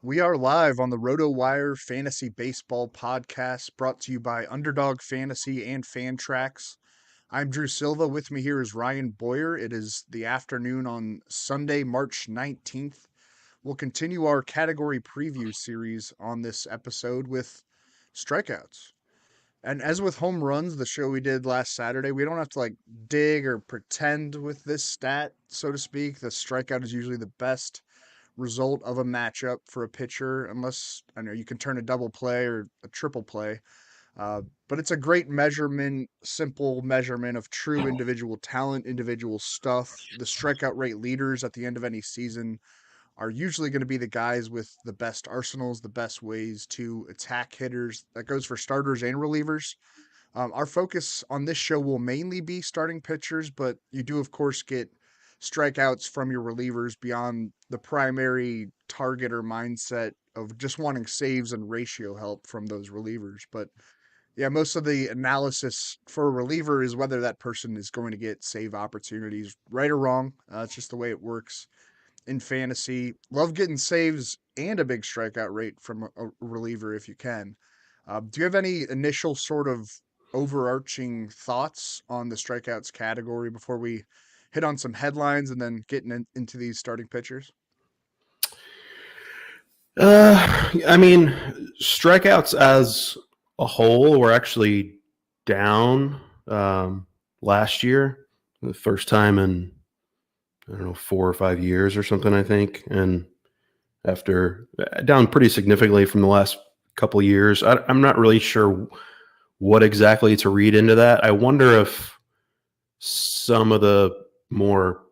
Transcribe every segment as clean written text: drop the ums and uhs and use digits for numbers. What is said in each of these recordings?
We are live on the RotoWire Fantasy Baseball podcast brought to you by Underdog Fantasy and Fantrax. I'm Drew Silva. With me here is Ryan Boyer. It is the afternoon on Sunday, March 19th. We'll continue our category preview series on this episode with strikeouts. And as with home runs, the show we did last Saturday, we don't have to dig or pretend with this stat, so to speak. The strikeout is usually the best result of a matchup for a pitcher, unless I know you can turn a double play or a triple play. But it's a great measurement, simple measurement of true individual talent, individual stuff. The strikeout rate leaders at the end of any season are usually going to be the guys with the best arsenals, the best ways to attack hitters. That goes for starters and relievers. Our focus on this show will mainly be starting pitchers, but you do, of course, get strikeouts from your relievers beyond the primary target or mindset of just wanting saves and ratio help from those relievers. But yeah, most of the analysis for a reliever is whether that person is going to get save opportunities, right or wrong. It's just the way it works in fantasy. Love getting saves and a big strikeout rate from a reliever if you can. Do you have any initial sort of overarching thoughts on the strikeouts category before we hit on some headlines and then getting into these starting pitchers? I mean, strikeouts as a whole were actually down last year, the first time in, I don't know, 4 or 5 years or something, I think. And after down pretty significantly from the last couple of years. I'm not really sure what exactly to read into that. I wonder if some of the more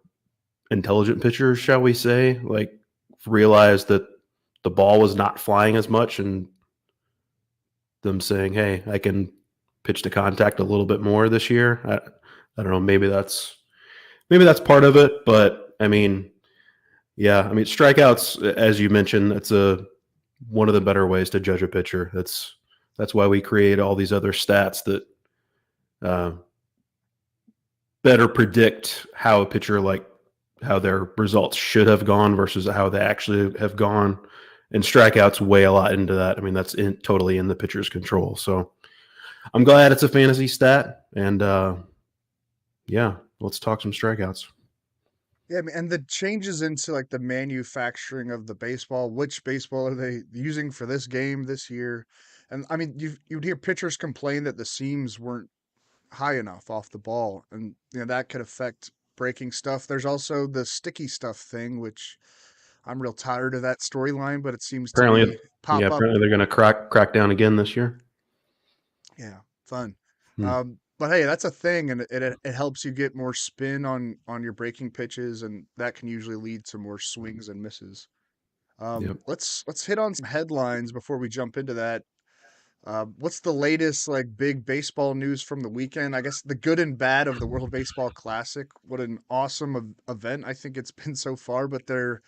intelligent pitchers, shall we say, realized that the ball was not flying as much and them saying, hey, I can pitch to contact a little bit more this year. I don't know. Maybe that's part of it. But I mean, yeah, I mean, strikeouts, as you mentioned, that's one of the better ways to judge a pitcher. That's why we create all these other stats that better predict how a pitcher, how their results should have gone versus how they actually have gone. And strikeouts weigh a lot into that. I mean, that's totally in the pitcher's control. So I'm glad it's a fantasy stat. And yeah, let's talk some strikeouts. Yeah, I mean, and the changes into the manufacturing of the baseball. Which baseball are they using for this game this year? And I mean, you'd hear pitchers complain that the seams weren't high enough off the ball, and that could affect breaking stuff. There's also the sticky stuff thing, which I'm real tired of that storyline, but it seems to Apparently, be pop up. apparently they're going to crack down again this year. Yeah, fun. Hmm. But hey, that's a thing, and it helps you get more spin on your breaking pitches, and that can usually lead to more swings and misses. Yep. Let's hit on some headlines before we jump into that. What's the latest big baseball news from the weekend? I guess the good and bad of the World Baseball Classic. What an awesome event I think it's been so far, but there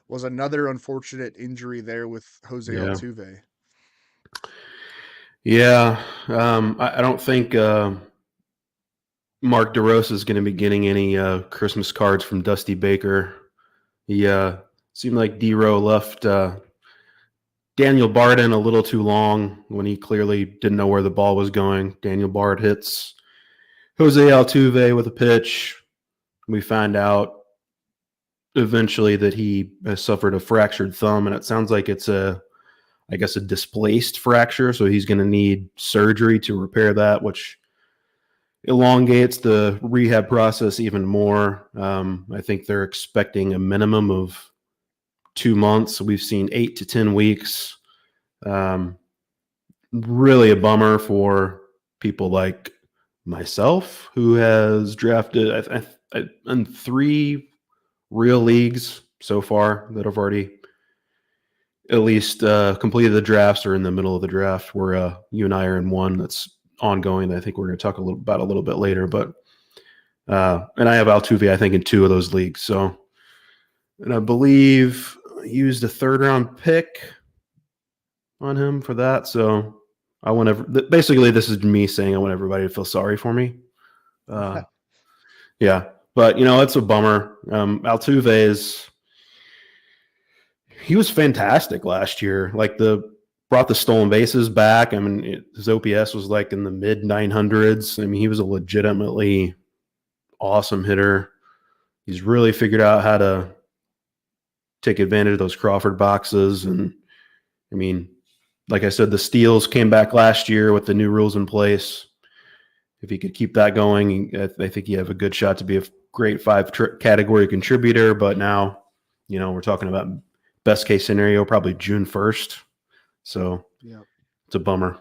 was another unfortunate injury there with Jose Yeah. Altuve. Yeah. I don't think Mark DeRosa is going to be getting any Christmas cards from Dusty Baker. He seemed like D-Row left Daniel Bard in a little too long when he clearly didn't know where the ball was going. Daniel Bard hits Jose Altuve with a pitch. We find out eventually that he has suffered a fractured thumb, and it sounds like it's a displaced fracture, so he's going to need surgery to repair that, which elongates the rehab process even more. I think they're expecting a minimum of 2 months. We've seen 8 to 10 weeks. Really a bummer for people like myself, who has drafted in 3 real leagues so far that have already at least completed the drafts or in the middle of the draft. Where you and I are in one that's ongoing. I think we're going to talk a little bit later. But and I have Altuve, I think, in 2 of those leagues. So, and I believe I used a 3rd-round pick on him for that. So basically this is me saying I want everybody to feel sorry for me. Yeah, but it's a bummer. Altuve He was fantastic last year. Like brought the stolen bases back. I mean, his OPS was like in the mid 900s. I mean, he was a legitimately awesome hitter. He's really figured out how to take advantage of those Crawford boxes. And I mean, like I said, the steals came back last year with the new rules in place. If he could keep that going, I think you have a good shot to be a great category contributor. But now, we're talking about best case scenario, probably June 1st. So Yeah. it's a bummer.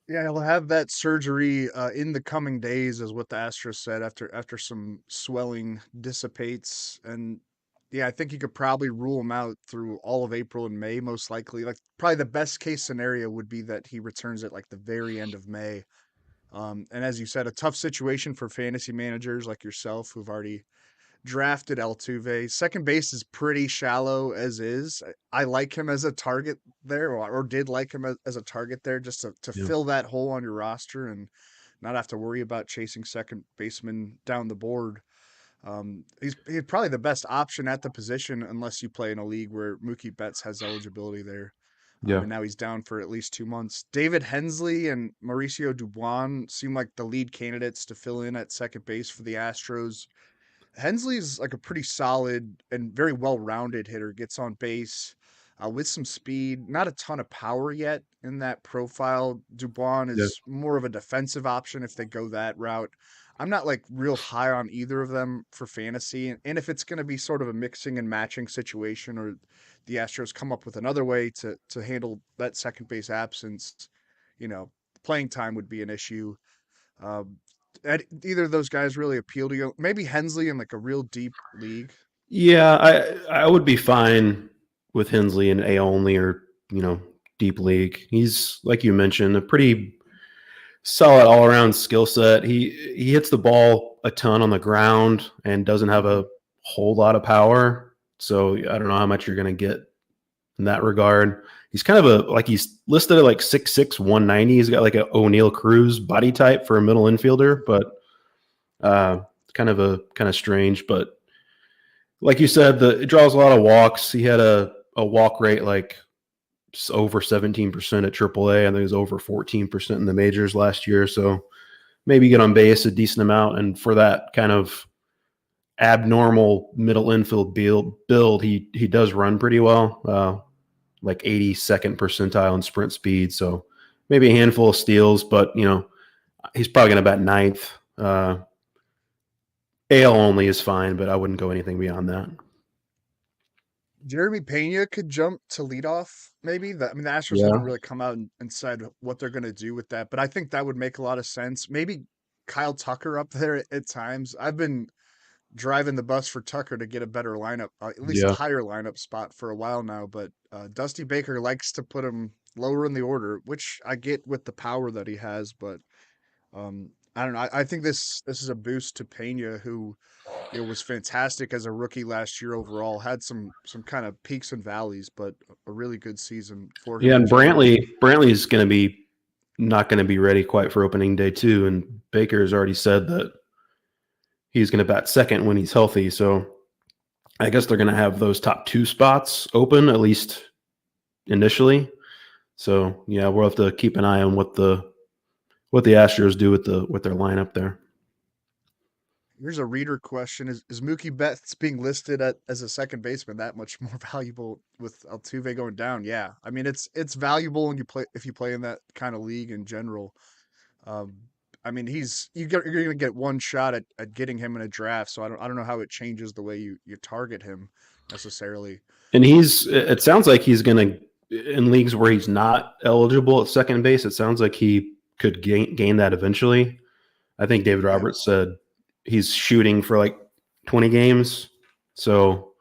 Yeah, he'll have that surgery in the coming days, is what the Astros said after some swelling dissipates. And yeah, I think you could probably rule him out through all of April and May, most likely. Like probably the best case scenario would be that he returns at like the very end of May. And as you said, a tough situation for fantasy managers like yourself who've already drafted Altuve. Second base is pretty shallow as is. I like him as a target there, or did like him as a target there, just to Yeah. fill that hole on your roster and not have to worry about chasing second baseman down the board. He's probably the best option at the position unless you play in a league where Mookie Betts has eligibility there. Yeah. And now he's down for at least 2 months. David Hensley and Mauricio Dubois seem like the lead candidates to fill in at second base for the Astros. Hensley's like a pretty solid and very well-rounded hitter. Gets on base with some speed, not a ton of power yet in that profile. Dubois Yeah. is more of a defensive option if they go that route. I'm not like real high on either of them for fantasy, and if it's going to be sort of a mixing and matching situation, or the Astros come up with another way to handle that second base absence, playing time would be an issue. Um, Either of those guys really appeal to you. Maybe Hensley in like a real deep league. Yeah, I would be fine with Hensley in A only or, deep league. He's, like you mentioned, a pretty solid all around skill set. He hits the ball a ton on the ground and doesn't have Mm-hmm. a whole lot of power. So I don't know how much you're going to get in that regard. He's kind of he's listed at like 6'6", 190. He's got like a O'Neal Cruz body type for a middle infielder, but kind of strange. But like you said, it draws a lot of walks. He had a walk rate like over 17% at AAA. I think it was over 14% in the majors last year. So maybe get on base a decent amount. And for that kind of abnormal middle infield build, he does run pretty well, like 82nd percentile in sprint speed. So maybe a handful of steals, but he's probably going to bat ninth. AL only is fine, but I wouldn't go anything beyond that. Jeremy Pena could jump to leadoff, maybe. The Astros haven't Yeah. really come out and said what they're going to do with that, but I think that would make a lot of sense. Maybe Kyle Tucker up there at times. I've been driving the bus for Tucker to get a better lineup, at least a Yeah. higher lineup spot for a while now. But Dusty Baker likes to put him lower in the order, which I get with the power that he has. But I don't know. I think this is a boost to Pena, who was fantastic as a rookie last year overall. Had some kind of peaks and valleys, but a really good season for him Yeah. in And general. Brantley is going to be not going to be ready quite for opening day too. And Baker has already said that he's going to bat second when he's healthy. So I guess they're going to have those top two spots open, at least initially. So yeah, we'll have to keep an eye on what the Astros do with their lineup there. Here's a reader question: Is Mookie Betts being listed as a second baseman that much more valuable with Altuve going down? Yeah, I mean it's valuable when you play if you play in that kind of league in general. Um, I mean you're gonna get one shot at getting him in a draft, so I don't know how it changes the way you target him necessarily. And it sounds like he's going to, in leagues where he's not eligible at second base, it sounds like he could gain that eventually. I think David Yeah. Roberts said he's shooting for like 20 games. So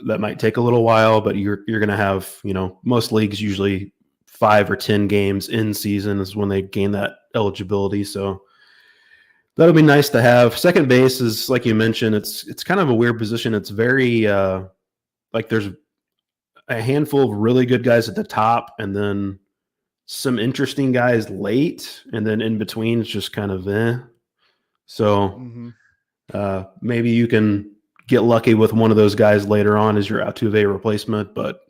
that might take a little while, but you're going to have, most leagues usually 5 or 10 games in season is when they gain that eligibility. So that'll be nice to have. Second base is, like you mentioned, it's kind of a weird position. It's very like there's a handful of really good guys at the top, and then some interesting guys late, and then in between it's just kind of So Hmm. maybe you can get lucky with one of those guys later on as your Altuve replacement, but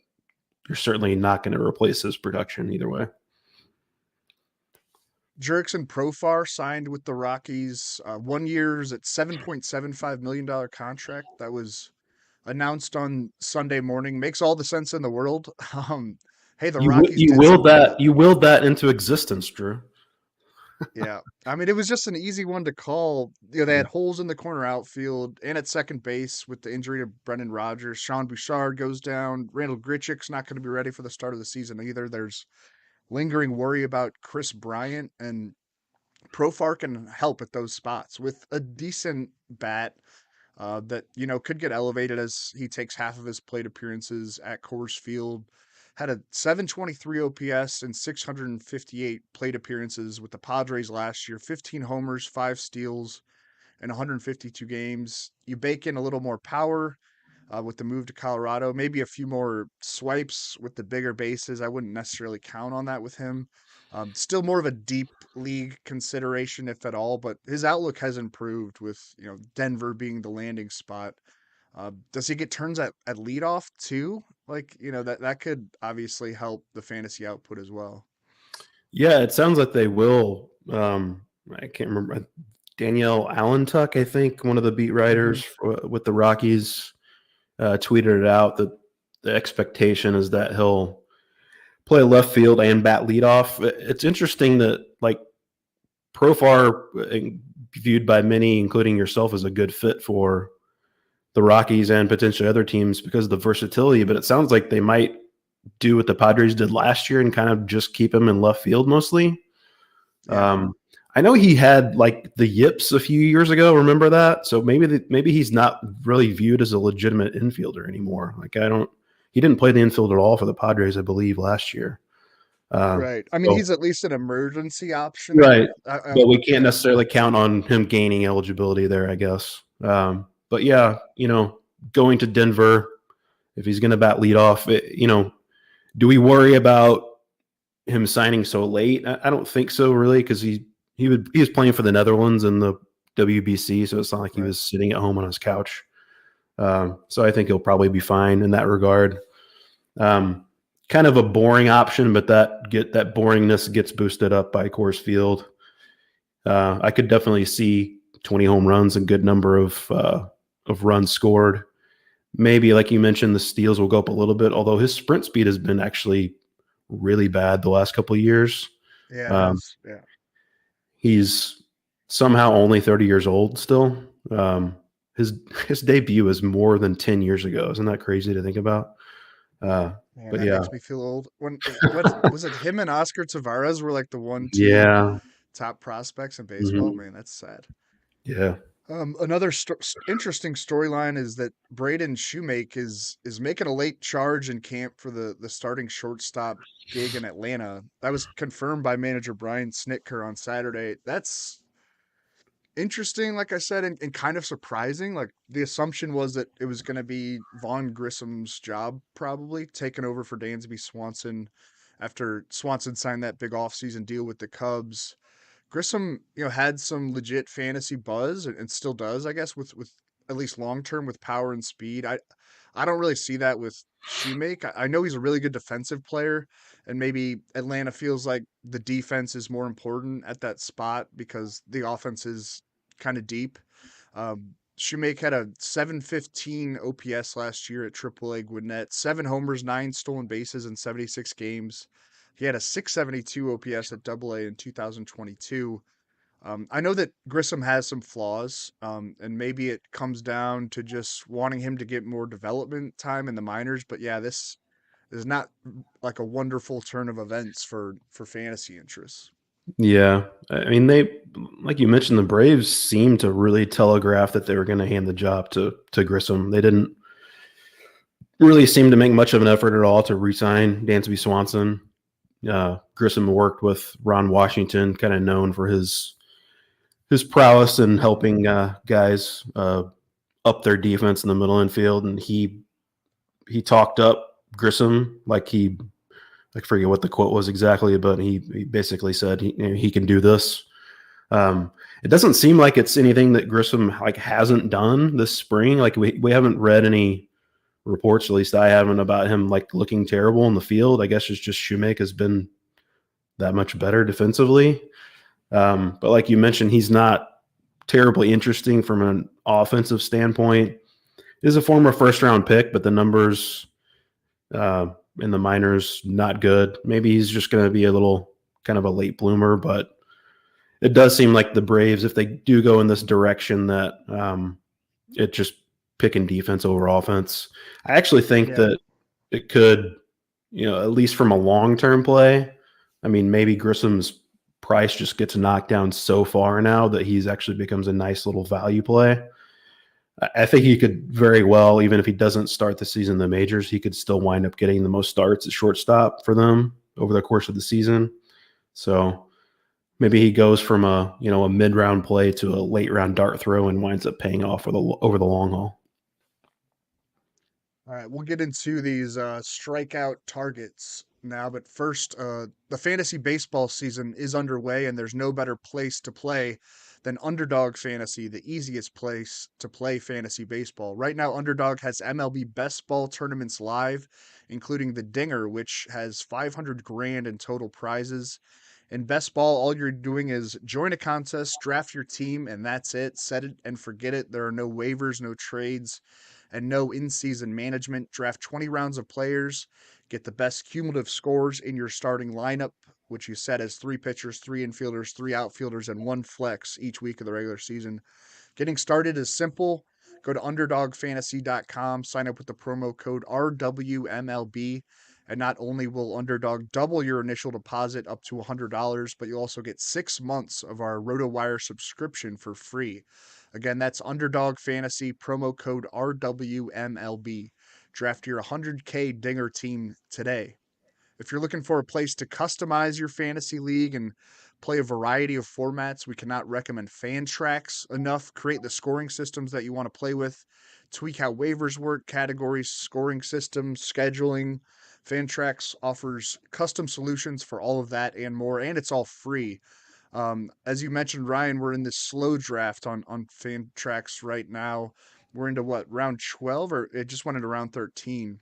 you're certainly not going to replace his production either way. Jurickson Profar signed with the Rockies. 1 year's at $7.75 million contract. That was announced on Sunday morning. Makes all the sense in the world. Hey, the Rockies You did willed some that you willed that into existence, Drew. yeah. I mean, it was just an easy one to call. You know, they Yeah. had holes in the corner outfield and at second base with the injury to Brendan Rodgers. Sean Bouchard goes down. Randall Grichuk's not going to be ready for the start of the season either. There's lingering worry about Chris Bryant, and Profar can help at those spots with a decent bat that could get elevated as he takes half of his plate appearances at Coors Field. Had a 723 OPS and 658 plate appearances with the Padres last year. 15 homers, 5 steals, in 152 games. You bake in a little more power with the move to Colorado, maybe a few more swipes with the bigger bases. I wouldn't necessarily count on that with him. Still more of a deep league consideration, if at all, but his outlook has improved with Denver being the landing spot. Does he get turns at leadoff too? Like that could obviously help the fantasy output as well. Yeah, it sounds like they will. I can't remember. Danielle Allentuck, I think, one of the beat writers with the Rockies, tweeted it out that the expectation is that he'll play left field and bat leadoff. It's interesting that like Profar, viewed by many, including yourself, as a good fit for the Rockies and potentially other teams because of the versatility. But it sounds like they might do what the Padres did last year and kind of just keep him in left field mostly. Yeah. I know he had like the yips a few years ago. Remember that? So maybe he's not really viewed as a legitimate infielder anymore. He didn't play the infield at all for the Padres, I believe, last year. Right. I mean, So, he's at least an emergency option. right. But we can't Yeah. necessarily count on him gaining eligibility there, I guess. But yeah, going to Denver, if he's going to bat leadoff, do we worry about him signing so late? I don't think so, really, because he was playing for the Netherlands in the WBC, so it's not like he Right. was sitting at home on his couch. So I think he'll probably be fine in that regard. Kind of a boring option, but that boringness gets boosted up by Coors Field. I could definitely see 20 home runs, a good number of runs scored. Maybe, like you mentioned, the steals will go up a little bit, although his sprint speed has been actually really bad the last couple of years. Yeah, it has. Yeah. He's somehow only 30 years old still. His debut is more than 10 years ago. Isn't that crazy to think about? Man, But that yeah, makes me feel old. What was it? Him and Oscar Tavares were like the 1-2 yeah, top prospects in baseball. mhm, Man, that's sad. yeah, Another interesting storyline is that Braden Shoemake is making a late charge in camp for the starting shortstop gig in Atlanta. That was confirmed by manager Brian Snitker on Saturday. That's interesting, like I said, and kind of surprising. Like the assumption was that it was going to be Vaughn Grissom's job, probably taking over for Dansby Swanson after Swanson signed that big offseason deal with the Cubs. Grissom, had some legit fantasy buzz and still does, I guess, with at least long term with power and speed. I don't really see that with Shoemake. I know he's a really good defensive player, and maybe Atlanta feels like the defense is more important at that spot because the offense is kind of deep. Shoemake had a 715 OPS last year at AAA Gwinnett, 7 homers, 9 stolen bases in 76 games. He had a 672 OPS at AA in 2022. I know that Grissom has some flaws, and maybe it comes down to just wanting him to get more development time in the minors. But yeah, this is not like a wonderful turn of events for fantasy interests. yeah. I mean, like you mentioned, the Braves seemed to really telegraph that they were going to hand the job to Grissom. They didn't really seem to make much of an effort at all to re-sign Dansby Swanson. Grissom worked with Ron Washington, kind of known for his prowess in helping guys up their defense in the middle infield, and he talked up Grissom I forget what the quote was exactly, but he basically said he can do this. It doesn't seem like it's anything that Grissom like hasn't done this spring. Like we haven't read any reports, at least I haven't, about him like looking terrible in the field. I guess it's just Shoemaker has been that much better defensively. But like you mentioned, he's not terribly interesting from an offensive standpoint. Is a former first round pick, but the numbers in the minors not good. Maybe he's just going to be a little kind of a late bloomer, but it does seem like the Braves, if they do go in this direction, that it just picking defense over offense. I actually think that it could, at least from a long-term play, I mean, maybe Grissom's price just gets knocked down so far now that he's actually becomes a nice little value play. I think he could very well, even if he doesn't start the season in the majors, he could still wind up getting the most starts at shortstop for them over the course of the season. So maybe he goes from a mid-round play to a late-round dart throw and winds up paying off over the long haul. All right, we'll get into these strikeout targets now, but first, the fantasy baseball season is underway, and there's no better place to play than Underdog Fantasy, the easiest place to play fantasy baseball. Right now, Underdog has MLB best ball tournaments live, including the Dinger, which has 500 grand in total prizes. In best ball, all you're doing is join a contest, draft your team, and that's it. Set it and forget it. There are no waivers, no trades, and no in season management. Draft 20 rounds of players, get the best cumulative scores in your starting lineup, which you set as 3 pitchers, 3 infielders, 3 outfielders, and 1 flex each week of the regular season. Getting started is simple. Go to underdogfantasy.com, sign up with the promo code RWMLB, and not only will Underdog double your initial deposit up to $100, but you'll also get 6 months of our RotoWire subscription for free. Again, that's Underdog Fantasy, promo code RWMLB. Draft your 100K Dinger team today. If you're looking for a place to customize your fantasy league and play a variety of formats, we cannot recommend Fantrax enough. Create the scoring systems that you want to play with, tweak how waivers work, categories, scoring systems, scheduling. Fantrax offers custom solutions for all of that and more, and it's all free. As you mentioned, Ryan, we're in this slow draft on Fantrax right now. We're into what, round 12, or it just went into round 13?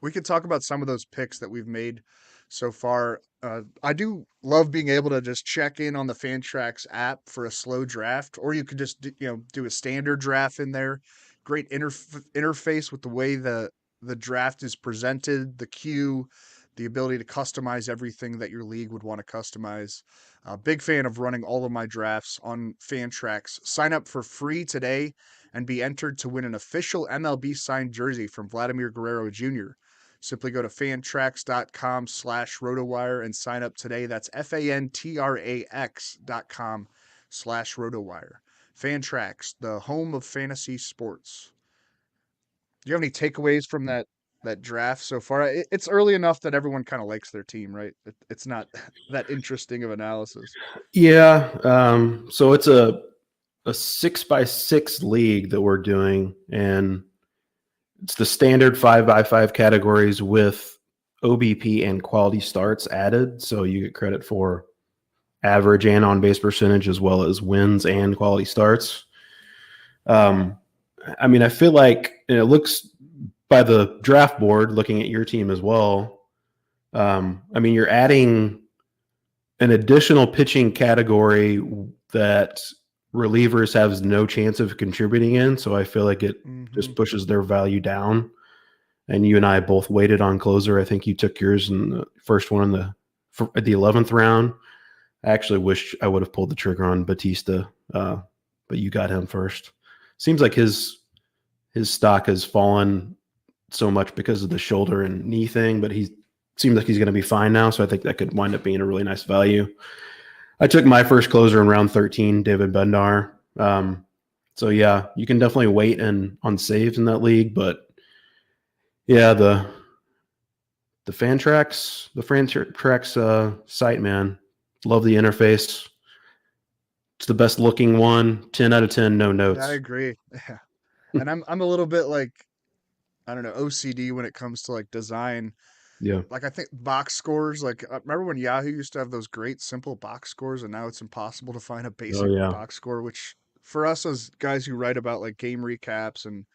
We could talk about some of those picks that we've made so far. I do love being able to just check in on the Fantrax app for a slow draft, or you could just do a standard draft in there. Great interface with the way the draft is presented, the queue, the ability to customize everything that your league would want to customize. Big fan of running all of my drafts on Fantrax. Sign up for free today and be entered to win an official MLB signed jersey from Vladimir Guerrero Jr. Simply go to fantrax.com/rotowire and sign up today. That's fantrax.com/rotowire. Fantrax, the home of fantasy sports. Do you have any takeaways from that draft so far? It's early enough that everyone kind of likes their team, right? It's not that interesting of analysis. Yeah. So it's a 6x6 league that we're doing, and it's the standard 5x5 categories with OBP and quality starts added. So you get credit for average and on base percentage, as well as wins and quality starts. I mean, I feel like it looks by the draft board, looking at your team as well. I mean, you're adding an additional pitching category that relievers have no chance of contributing in. So I feel like it just pushes their value down. And you and I both waited on closer. I think you took yours in the first one in the 11th round. I actually wish I would have pulled the trigger on Batista, but you got him first. Seems like his stock has fallen so much because of the shoulder and knee thing, but he seems like he's going to be fine now. So I think that could wind up being a really nice value. I took my first closer in round 13, David Bednar. So yeah, you can definitely wait on saves in that league, but yeah, the Fantrax site, man, love the interface. It's the best looking one. 10 out of 10, no notes. I agree. Yeah. And I'm a little bit like, I don't know, OCD when it comes to like design. Yeah. Like I think box scores, like remember when Yahoo used to have those great simple box scores, and now it's impossible to find a Oh basic yeah. box score. Which for us as guys who write about like game recaps, and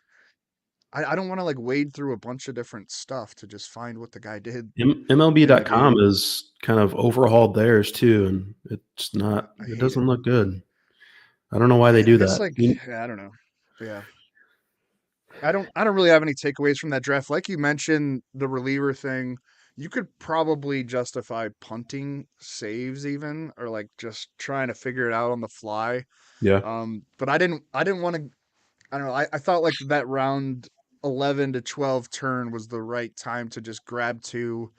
I don't want to like wade through a bunch of different stuff to just find what the guy did in the MLB.com game. is kind of overhauled theirs too, and it's I, not. I It hate it. doesn't look good. I don't know why they I do guess that. like yeah, I don't know. Yeah. I don't really have any takeaways from that draft. Like you mentioned, the reliever thing, you could probably justify punting saves even, or like just trying to figure it out on the fly. Yeah. But I didn't want to. I don't know. I thought like that round 11 to 12 turn was the right time to just grab two,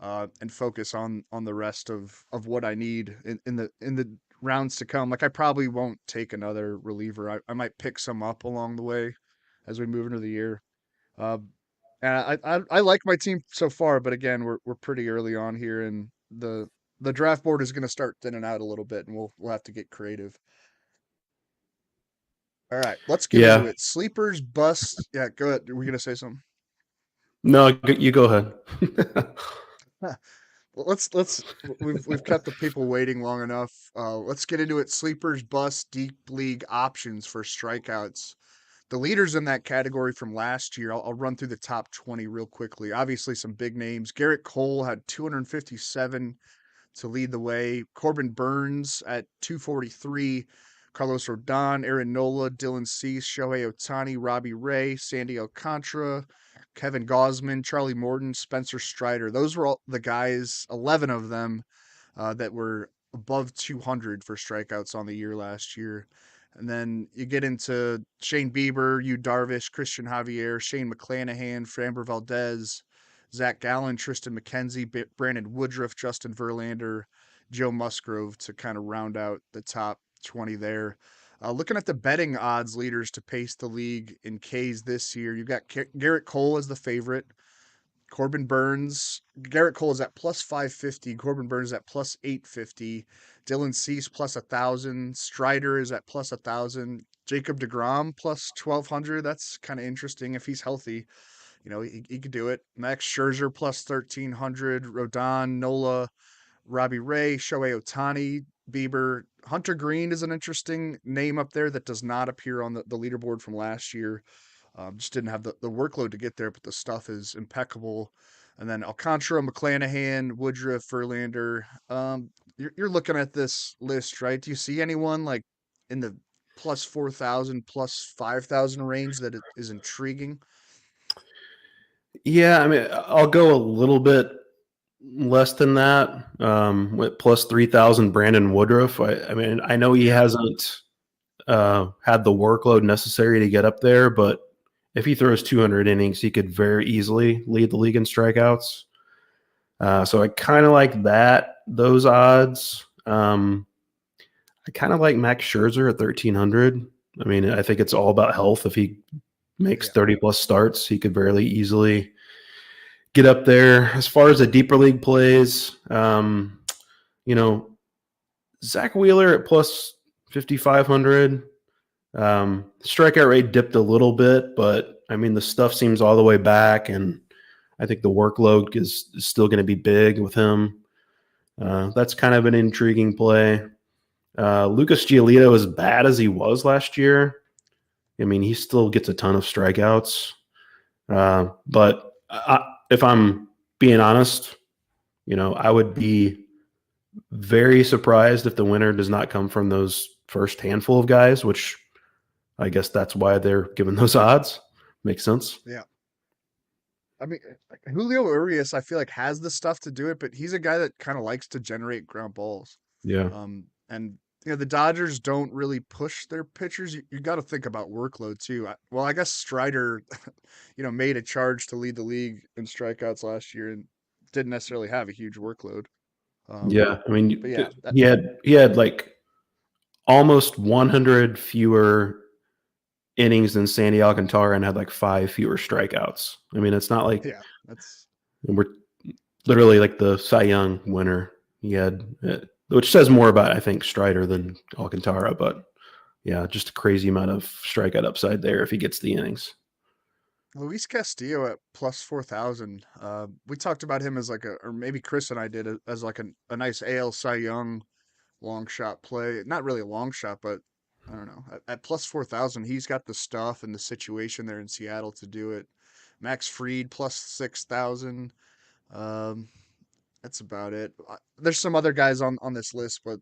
and focus on the rest of what I need in the rounds to come. Like I probably won't take another reliever. I might pick some up along the way as we move into the year. Uh, and I like my team so far, but again, we're pretty early on here, and the draft board is going to start thinning out a little bit, and we'll have to get creative. All right, let's get into Yeah. it. Sleepers, busts. Yeah, go ahead. Were we going to say something? No, you go ahead. Well, let's we've kept the people waiting long enough. Let's get into it. Sleepers, busts, deep league options for strikeouts. The leaders in that category from last year, I'll run through the top 20 real quickly. Obviously, some big names. Garrett Cole had 257 to lead the way. Corbin Burns at 243. Carlos Rodon, Aaron Nola, Dylan Cease, Shohei Ohtani, Robbie Ray, Sandy Alcantara, Kevin Gosman, Charlie Morton, Spencer Strider. Those were all the guys, 11 of them, that were above 200 for strikeouts on the year last year. And then you get into Shane Bieber, Yu Darvish, Christian Javier, Shane McClanahan, Framber Valdez, Zach Gallen, Tristan McKenzie, Brandon Woodruff, Justin Verlander, Joe Musgrove to kind of round out the top 20 there. Looking at the betting odds leaders to pace the league in Ks this year, you've got Garrett Cole as the favorite. Corbin Burns, Garrett Cole is at plus 550. Corbin Burns at plus 850. Dylan Cease plus 1,000. Strider is at plus 1,000. Jacob DeGrom plus 1,200. That's kind of interesting if he's healthy. He could do it. Max Scherzer plus 1,300. Rodon, Nola, Robbie Ray, Shohei Ohtani, Bieber. Hunter Green is an interesting name up there that does not appear on the leaderboard from last year. Just didn't have the workload to get there, but the stuff is impeccable. And then Alcantara, McClanahan, Woodruff, Verlander. You're looking at this list, right? Do you see anyone like in the plus 4,000, plus 5,000 range that is intriguing? Yeah, I mean, I'll go a little bit less than that. With plus 3,000, Brandon Woodruff. I mean, I know he Yeah, hasn't had the workload necessary to get up there, but if he throws 200 innings, he could very easily lead the league in strikeouts. So I kind of like those odds. I kind of like Max Scherzer at 1,300. I mean, I think it's all about health. If he makes yeah, 30 plus starts, he could very easily get up there. As far as the deeper league plays, you know, Zach Wheeler at plus 5,500. Strikeout rate dipped a little bit, but I mean, the stuff seems all the way back, and I think the workload is still going to be big with him. That's kind of an intriguing play. Lucas Giolito, as bad as he was last year, I mean, he still gets a ton of strikeouts. But if I'm being honest, I would be very surprised if the winner does not come from those first handful of guys, which I guess that's why they're given those odds. Makes sense. yeah. I mean, Julio Urias, I feel like has the stuff to do it, but he's a guy that kind of likes to generate ground balls. Yeah. And the Dodgers don't really push their pitchers. You got to think about workload too. Well, I guess Strider, made a charge to lead the league in strikeouts last year and didn't necessarily have a huge workload. Um, Yeah. I mean, but yeah, he had like almost 100 fewer innings than Sandy Alcantara and had like 5 fewer strikeouts. I mean, it's not like yeah, that's we're literally like the Cy Young winner. He had, which says more about, I think, Strider than Alcantara, but yeah, just a crazy amount of strikeout upside there if he gets the innings. Luis Castillo at plus 4,000. We talked about him as like or maybe Chris and I did as like a nice AL Cy Young long shot play. Not really a long shot, but I don't know. At plus 4,000, he's got the stuff and the situation there in Seattle to do it. Max Fried plus 6,000. Um, that's about it. There's some other guys on this list, but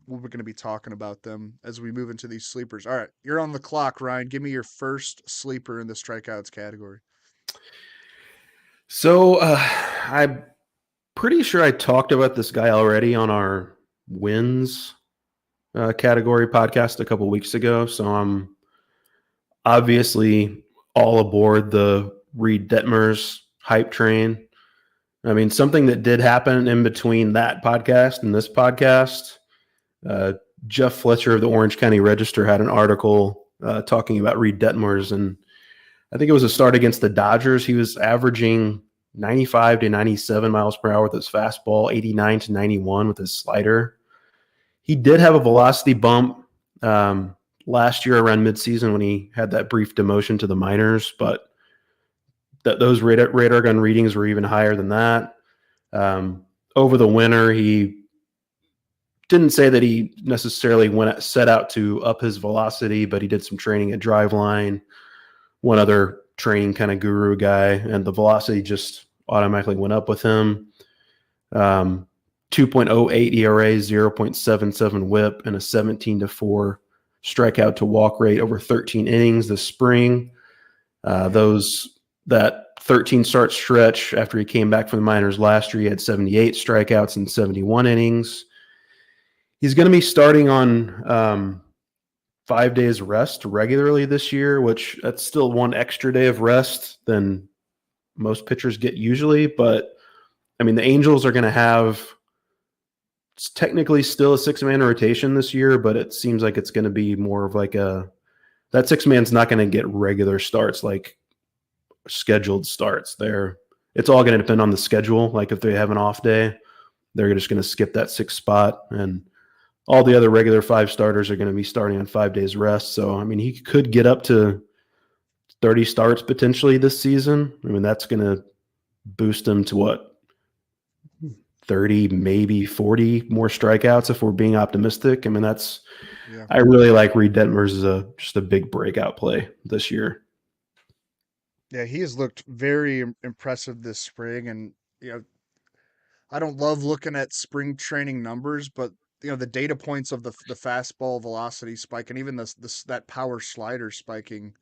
we're going to be talking about them as we move into these sleepers. All right, you're on the clock, Ryan. Give me your first sleeper in the strikeouts category. So I'm pretty sure I talked about this guy already on our wins category podcast a couple weeks ago. So I'm obviously all aboard the Reed Detmers hype train. I mean, something that did happen in between that podcast and this podcast. Uh, Jeff Fletcher of the Orange County Register had an article talking about Reed Detmers, and I think it was a start against the Dodgers. He was averaging 95 to 97 miles per hour with his fastball, 89 to 91 with his slider. He did have a velocity bump last year around midseason when he had that brief demotion to the minors, but those radar gun readings were even higher than that. Over the winter, he didn't say that he necessarily set out to up his velocity, but he did some training at Driveline, one other training kind of guru guy, and the velocity just automatically went up with him. 2.08 ERA, 0.77 whip, and a 17-4 strikeout to walk rate over 13 innings this spring. That 13 start stretch after he came back from the minors last year, he had 78 strikeouts in 71 innings. He's going to be starting on 5 days rest regularly this year, which that's still one extra day of rest than most pitchers get usually. But I mean, the Angels are going to have, it's technically still a 6-man rotation this year, but it seems like it's going to be more of like that 6-man's not going to get regular starts, like scheduled starts. It's all going to depend on the schedule. Like if they have an off day, they're just going to skip that 6th spot, and all the other regular 5 starters are going to be starting on 5 days rest. So, I mean, he could get up to 30 starts potentially this season. I mean, that's going to boost him to what? 30, maybe 40 more strikeouts if we're being optimistic. I mean, Yeah. I really like Reed Detmers as just a big breakout play this year. Yeah, he has looked very impressive this spring, and you know, I don't love looking at spring training numbers, but the data points of the fastball velocity spike and even that power slider spiking,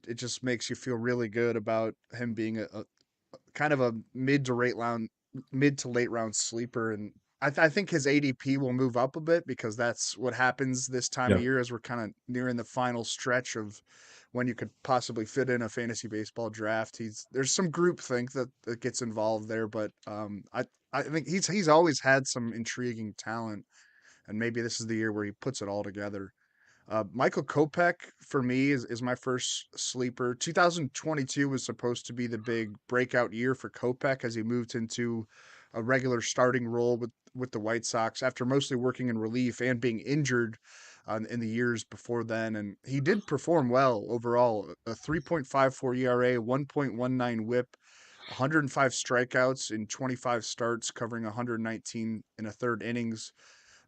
it just makes you feel really good about him being a kind of a mid to late round sleeper. And I think his ADP will move up a bit because that's what happens this time Yeah. of year as we're kind of nearing the final stretch of when you could possibly fit in a fantasy baseball draft. There's some group think that gets involved there, but I think he's always had some intriguing talent, and maybe this is the year where he puts it all together. Michael Kopech for me is my first sleeper. 2022 was supposed to be the big breakout year for Kopech as he moved into a regular starting role with the White Sox after mostly working in relief and being injured in the years before then. And he did perform well overall. A 3.54 ERA, 1.19 WHIP, 105 strikeouts in 25 starts, covering 119 in a third innings.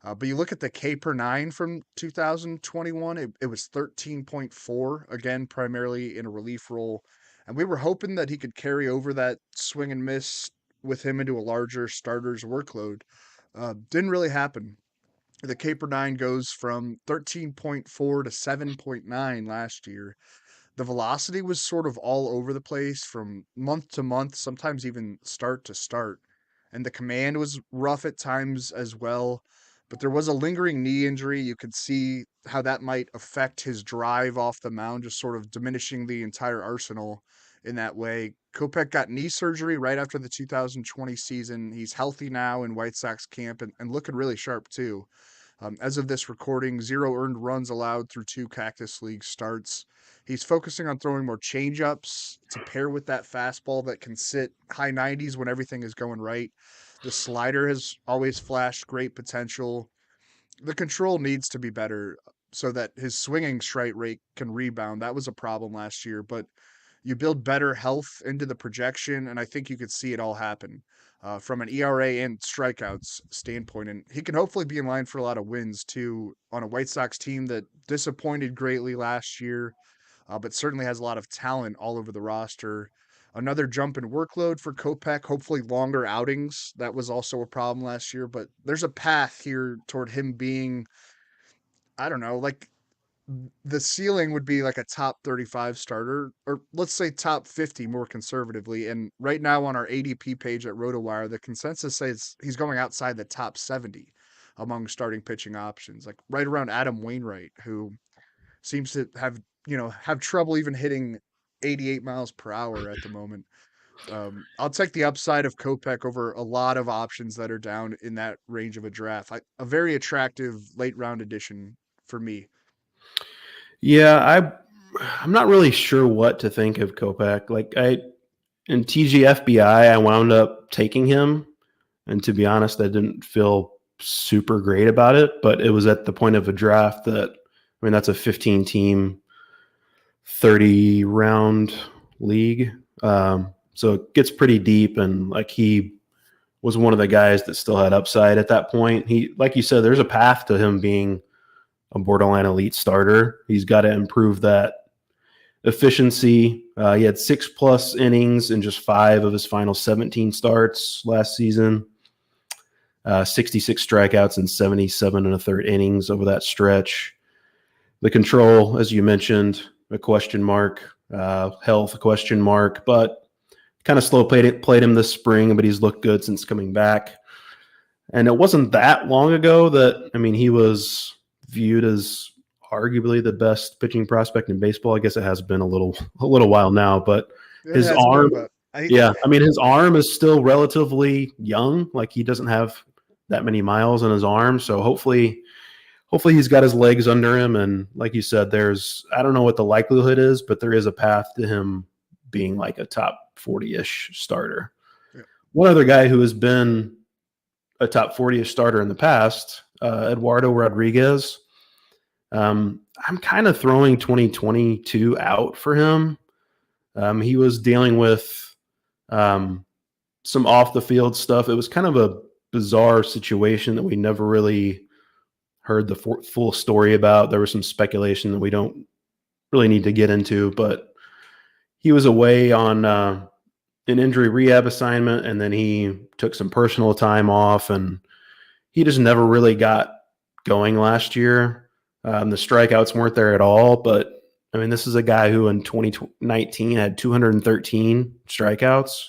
But you look at the K per nine from 2021, it was 13.4, again, primarily in a relief role. And we were hoping that he could carry over that swing and miss with him into a larger starter's workload. Didn't really happen. The K per nine goes from 13.4 to 7.9 last year. The velocity was sort of all over the place from month to month, sometimes even start to start. And the command was rough at times as well. But there was a lingering knee injury. You could see how that might affect his drive off the mound, just sort of diminishing the entire arsenal in that way. Kopech got knee surgery right after the 2020 season. He's healthy now in White Sox camp and looking really sharp too. As of this recording, 0 earned runs allowed through 2 Cactus League starts. He's focusing on throwing more changeups to pair with that fastball that can sit high 90s when everything is going right. The slider has always flashed great potential. The control needs to be better so that his swinging strike rate can rebound. That was a problem last year, but you build better health into the projection, and I think you could see it all happen from an ERA and strikeouts standpoint. And he can hopefully be in line for a lot of wins too on a White Sox team that disappointed greatly last year, but certainly has a lot of talent all over the roster. Another jump in workload for Kopech, hopefully longer outings. That was also a problem last year, but there's a path here toward him being, I don't know, like the ceiling would be like a top 35 starter, or let's say top 50 more conservatively. And right now on our ADP page at RotoWire, the consensus says he's going outside the top 70 among starting pitching options, like right around Adam Wainwright, who seems to have trouble even hitting 88 miles per hour at the moment. I'll take the upside of Kopech over a lot of options that are down in that range of a draft. A very attractive late round addition for me. Yeah, I'm not really sure what to think of Kopak. Like I in TGFBI, I wound up taking him, and to be honest, I didn't feel super great about it. But it was at the point of a draft that I mean that's a 15 team, 30 round league, so it gets pretty deep, and like he was one of the guys that still had upside at that point. He, like you said, there's a path to him being a borderline elite starter. He's got to improve that efficiency. He had 6+ innings in just 5 of his final 17 starts last season. 66 strikeouts and 77 and a third innings over that stretch. The control, as you mentioned, a question mark. Health, a question mark. But kind of slow played him this spring, but he's looked good since coming back. And it wasn't that long ago that, I mean, he was viewed as arguably the best pitching prospect in baseball. I guess it has been a little while now, but It his has arm, been, but yeah, I mean, his arm is still relatively young. Like he doesn't have that many miles in his arm, so hopefully he's got his legs under him. And like you said, I don't know what the likelihood is, but there is a path to him being like a top 40-ish starter. yeah. One other guy who has been a top 40-ish starter in the past, Eduardo Rodriguez. I'm kind of throwing 2022 out for him. He was dealing with some off the field stuff. It was kind of a bizarre situation that we never really heard the full story about. There was some speculation that we don't really need to get into, but he was away on an injury rehab assignment, and then he took some personal time off, and he just never really got going last year. The strikeouts weren't there at all, but I mean, this is a guy who in 2019 had 213 strikeouts,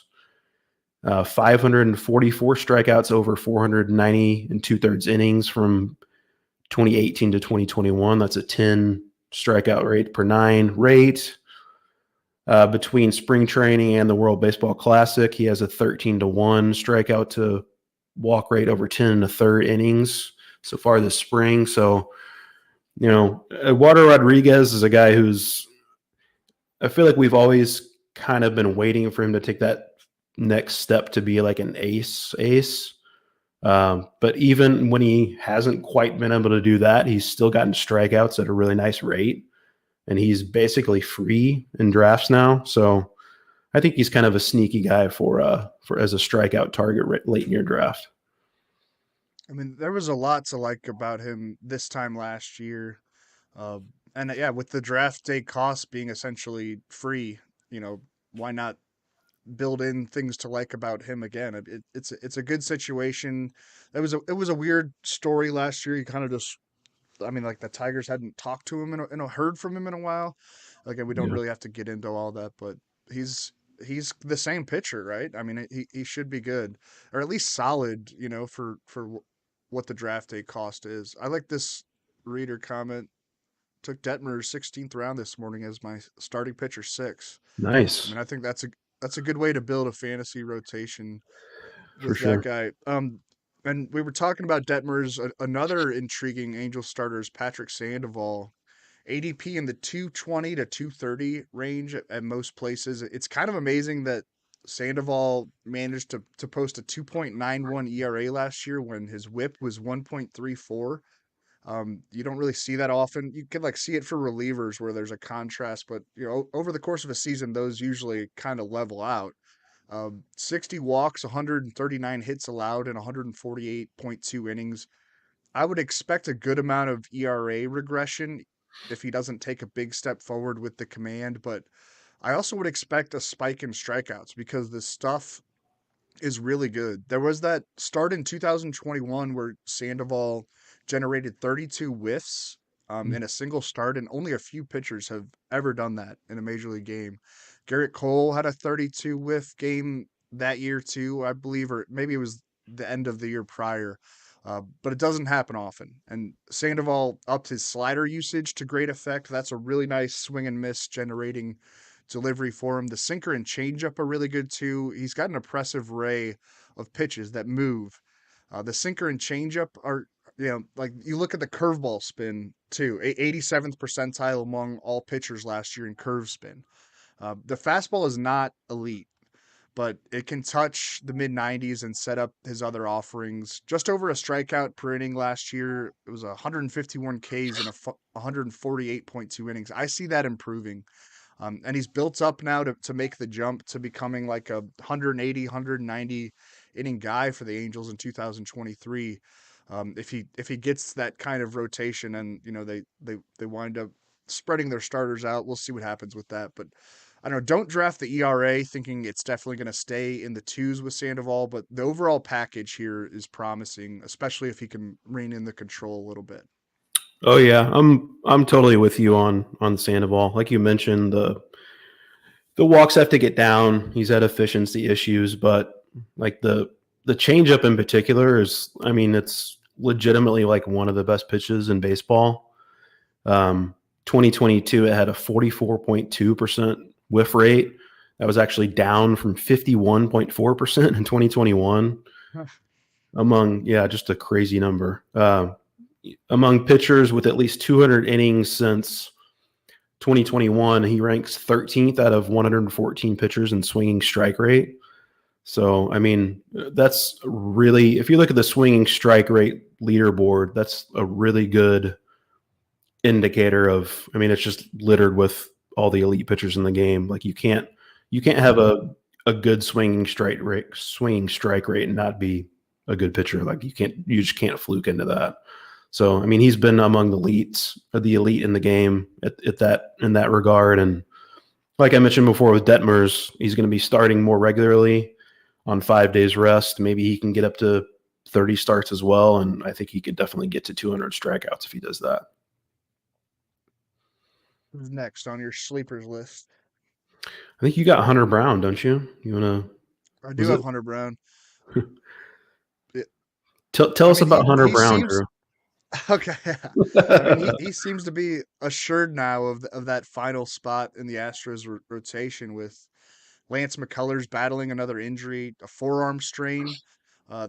544 strikeouts over 490 and 2/3 innings from 2018 to 2021. That's a 10 strikeout rate per 9 rate. Between spring training and the World Baseball Classic, he has a 13-1 strikeout to walk rate over 10 and a third innings so far this spring. So, Eduardo Rodriguez is a guy I feel like we've always kind of been waiting for him to take that next step to be like an ace. But even when he hasn't quite been able to do that, he's still gotten strikeouts at a really nice rate, and he's basically free in drafts now. So I think he's kind of a sneaky guy for as a strikeout target late in your draft. I mean, there was a lot to like about him this time last year. Uh, and yeah, with the draft day cost being essentially free, why not build in things to like about him again? It's a good situation. It was a weird story last year. He kind of just, I mean, like the Tigers hadn't talked to him heard from him in a while. Like, and we don't Yeah. really have to get into all that, but he's he's the same pitcher, right? I mean, he should be good, or at least solid, for what the draft day cost is. I like this reader comment. Took Detmer's 16th round this morning as my starting pitcher 6. I Nice. mean, I think that's a good way to build a fantasy rotation For with that sure. guy. And we were talking about Detmer's. Another intriguing Angel starter is Patrick Sandoval. ADP in the 220 to 230 range at most places. It's kind of amazing that Sandoval managed to post a 2.91 ERA last year when his WHIP was 1.34. You don't really see that often. You can like see it for relievers where there's a contrast, but over the course of a season, those usually kind of level out. 60 walks, 139 hits allowed, and 148.2 innings. I would expect a good amount of ERA regression if he doesn't take a big step forward with the command, but I also would expect a spike in strikeouts because the stuff is really good. There was that start in 2021 where Sandoval generated 32 whiffs in a single start, and only a few pitchers have ever done that in a major league game. Garrett Cole had a 32 whiff game that year too, I believe, or maybe it was the end of the year prior. But it doesn't happen often. And Sandoval upped his slider usage to great effect. That's a really nice swing and miss generating delivery for him. The sinker and changeup are really good too. He's got an impressive array of pitches that move. The sinker and changeup are, like you look at the curveball spin too, 87th percentile among all pitchers last year in curve spin. The fastball is not elite, but it can touch the mid 90s and set up his other offerings. Just over a strikeout per inning last year. It was 151 Ks and 148.2 innings. I see that improving. And he's built up now to make the jump to becoming like a 180, 190 inning guy for the Angels in 2023. If he gets that kind of rotation and they wind up spreading their starters out, we'll see what happens with that. But I don't know. Don't draft the ERA thinking it's definitely going to stay in the twos with Sandoval, but the overall package here is promising, especially if he can rein in the control a little bit. Oh yeah, I'm totally with you on Sandoval. Like you mentioned, the walks have to get down. He's had efficiency issues, but like the changeup in particular is, I mean, it's legitimately like one of the best pitches in baseball. 2022, it had a 44.2% whiff rate. That was actually down from 51.4% in 2021. Among, yeah, just a crazy number. Among pitchers with at least 200 innings since 2021, he ranks 13th out of 114 pitchers in swinging strike rate. So, I mean, that's really, if you look at the swinging strike rate leaderboard, that's a really good indicator of, I mean, it's just littered with all the elite pitchers in the game. Like you can't have a good swinging strike rate and not be a good pitcher. Like you just can't fluke into that. So, I mean, he's been among the elite in the game at that, in that regard. And like I mentioned before with Detmers, he's going to be starting more regularly on 5 days rest. Maybe he can get up to 30 starts as well. And I think he could definitely get to 200 strikeouts if he does that. Who's next on your sleepers list? I think you got Hunter Brown, don't you? You want to, I do was have it? Hunter Brown. It, Tell I us mean, about Hunter he Brown, seems Drew. okay. Yeah. I mean, he seems to be assured now of that final spot in the Astros rotation with Lance McCullers battling another injury, a forearm strain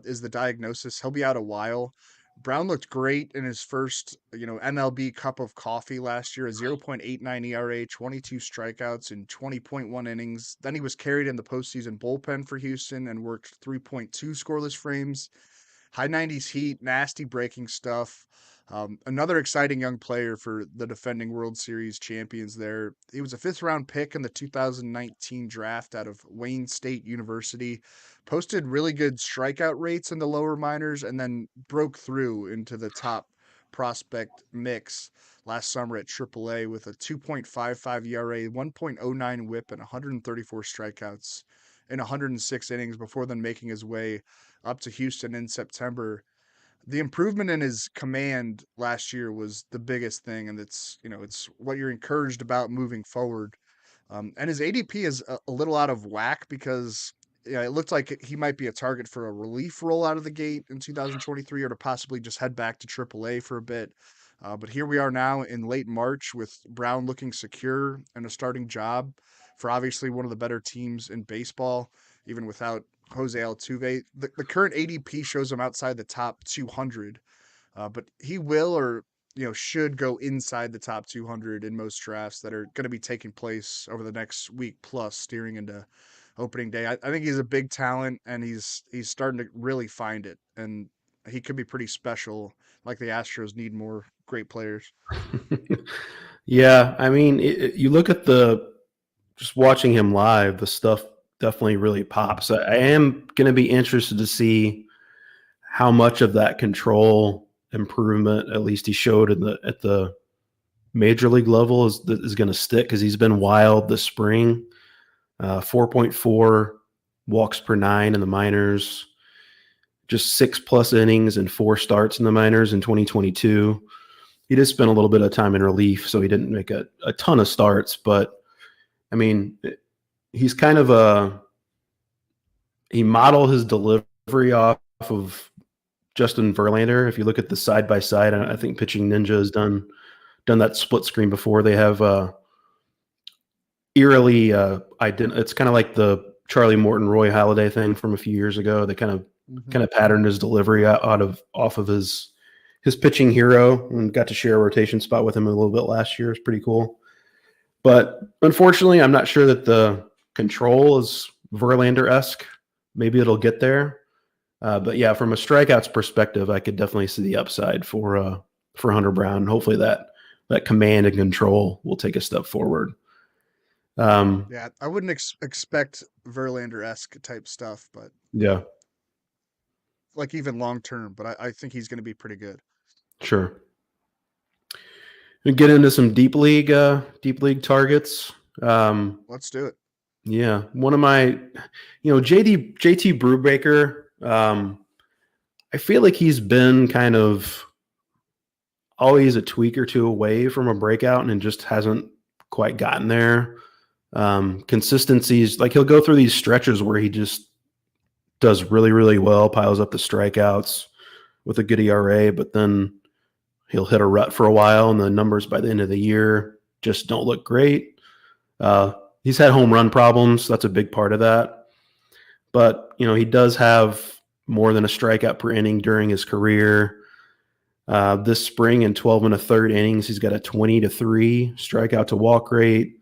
is the diagnosis. He'll be out a while. Brown looked great in his first, MLB cup of coffee last year, a 0.89 ERA, 22 strikeouts in 20.1 innings. Then he was carried in the postseason bullpen for Houston and worked 3.2 scoreless frames. High 90s heat, nasty breaking stuff. Another exciting young player for the defending World Series champions there. He was a fifth round pick in the 2019 draft out of Wayne State University. Posted really good strikeout rates in the lower minors and then broke through into the top prospect mix last summer at AAA with a 2.55 ERA, 1.09 whip, and 134 strikeouts in 106 innings before then making his way up to Houston in September. The improvement in his command last year was the biggest thing, and it's what you're encouraged about moving forward. And his ADP is a little out of whack because it looked like he might be a target for a relief role out of the gate in 2023 or to possibly just head back to AAA for a bit. But here we are now in late March with Brown looking secure and a starting job for obviously one of the better teams in baseball, even without Jose Altuve. The current ADP shows him outside the top 200, but he will or should go inside the top 200 in most drafts that are going to be taking place over the next week plus, steering into opening day. I think he's a big talent, and he's starting to really find it. And he could be pretty special. Like the Astros need more great players. Yeah, I mean, you look at the just watching him live, the stuff definitely really pops. I am going to be interested to see how much of that control improvement, at least he showed in the at the major league level, is going to stick because he's been wild this spring. 4.4 walks per nine in the minors, just 6+ innings and 4 starts in the minors in 2022. He did spend a little bit of time in relief, so he didn't make a ton of starts. But I mean, he's kind of he modeled his delivery off of Justin Verlander. If you look at the side by side, I think Pitching Ninja has done that split screen before. They have eerily it's kind of like the Charlie Morton Roy Halladay thing from a few years ago. They kind of patterned his delivery off of his pitching hero, and got to share a rotation spot with him a little bit last year. It's pretty cool. But unfortunately, I'm not sure that the control is Verlander-esque. Maybe it'll get there. But yeah, from a strikeouts perspective, I could definitely see the upside for Hunter Brown. Hopefully that command and control will take a step forward. Yeah, I wouldn't expect Verlander esque type stuff, but Yeah, like even long term. But I think he's going to be pretty good. sure. We get into some deep league targets. Let's do it. Yeah, one of my, JT Brubaker. I feel like he's been kind of always a tweak or two away from a breakout and just hasn't quite gotten there. Consistencies, like he'll go through these stretches where he just does really, really well, piles up the strikeouts with a good ERA, but then he'll hit a rut for a while, and the numbers by the end of the year just don't look great. He's had home run problems. That's a big part of that. But, he does have more than a strikeout per inning during his career. This spring in 12 and a third innings, he's got a 20-3 strikeout to walk rate.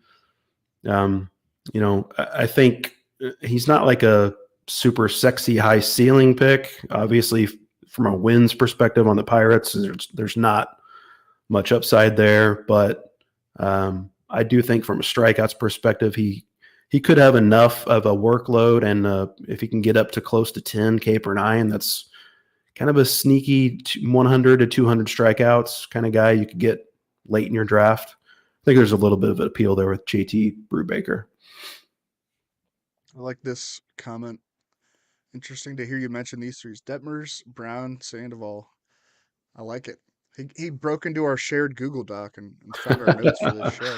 I think he's not like a super sexy high ceiling pick. Obviously, from a wins perspective on the Pirates, there's not much upside there. But I do think from a strikeouts perspective, he could have enough of a workload, and if he can get up to close to 10 K per nine, that's kind of a sneaky 100 to 200 strikeouts kind of guy you could get late in your draft. I think there's a little bit of an appeal there with JT Brubaker. I like this comment. Interesting to hear you mention these three: Detmers, Brown, Sandoval. I like it. He broke into our shared Google Doc and found our notes for this show.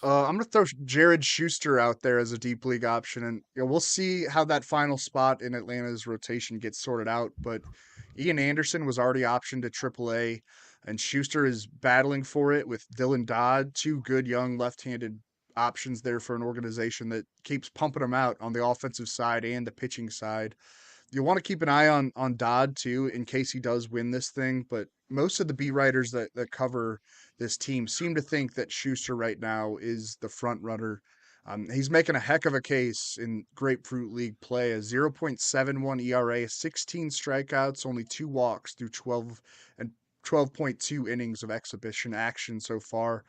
I'm gonna throw Jared Schuster out there as a deep league option, and we'll see how that final spot in Atlanta's rotation gets sorted out. But Ian Anderson was already optioned to AAA, and Schuster is battling for it with Dylan Dodd, two good young left-handed options there for an organization that keeps pumping them out on the offensive side and the pitching side. You want to keep an eye on Dodd too in case he does win this thing. But most of the beat writers that cover this team seem to think that Schuster right now is the front runner. He's making a heck of a case in Grapefruit League play. A 0.71 ERA, 16 strikeouts, only 2 walks through 12.2 innings of exhibition action so far.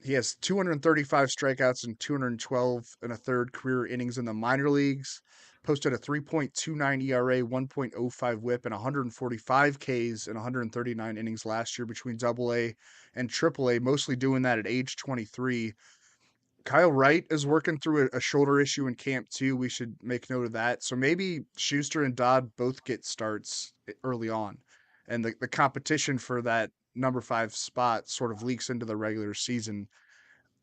He has 235 strikeouts and 212 and a third career innings in the minor leagues. Posted a 3.29 ERA, 1.05 WHIP, and 145 Ks in 139 innings last year between AA and AAA. Mostly doing that at age 23. Kyle Wright is working through a shoulder issue in camp too. We should make note of that. So maybe Schuster and Dodd both get starts early on, and the competition for that number 5 spot sort of leaks into the regular season.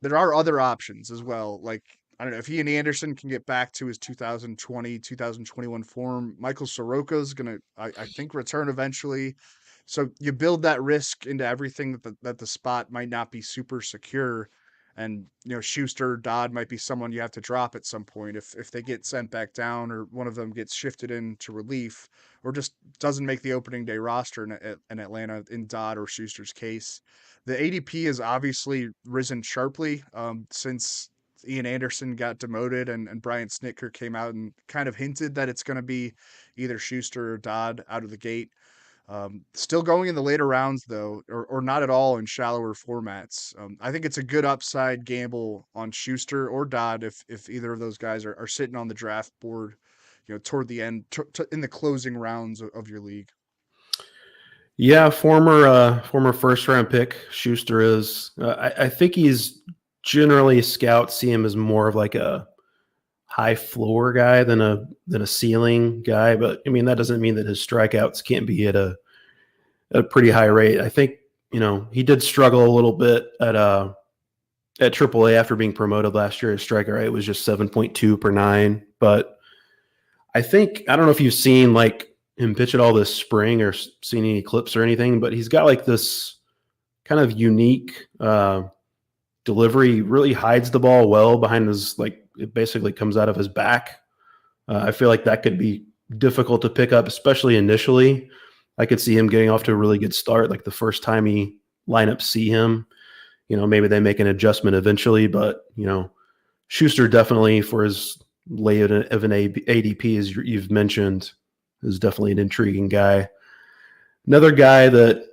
There are other options as well. Like, I don't know if he and Anderson can get back to his 2020, 2021 form. Michael Soroka is going to, I think, return eventually. So you build that risk into everything that the spot might not be super secure. And, Schuster, Dodd might be someone you have to drop at some point if they get sent back down or one of them gets shifted into relief or just doesn't make the opening day roster in Atlanta in Dodd or Schuster's case. The ADP has obviously risen sharply since Ian Anderson got demoted, and Brian Snitker came out and kind of hinted that it's going to be either Schuster or Dodd out of the gate. Still going in the later rounds though, or not at all in shallower formats. I think it's a good upside gamble on Schuster or Dodd if either of those guys are sitting on the draft board, toward the end, in the closing rounds of your league. Yeah, former first round pick Schuster is. I think he's generally scouts see him as more of like a high floor guy than a ceiling guy. But I mean that doesn't mean that his strikeouts can't be at a pretty high rate. I think he did struggle a little bit at AAA after being promoted last year. His strikeout rate was just 7.2 per nine. But I don't know if you've seen like him pitch at all this spring or seen any clips or anything, but he's got like this kind of unique delivery. He really hides the ball well behind his, like it basically comes out of his back. I feel like that could be difficult to pick up, especially initially. I could see him getting off to a really good start, like the first time he lineups see him. Maybe they make an adjustment eventually, but Schuster definitely for his late of an ADP, as you've mentioned, is definitely an intriguing guy. Another guy that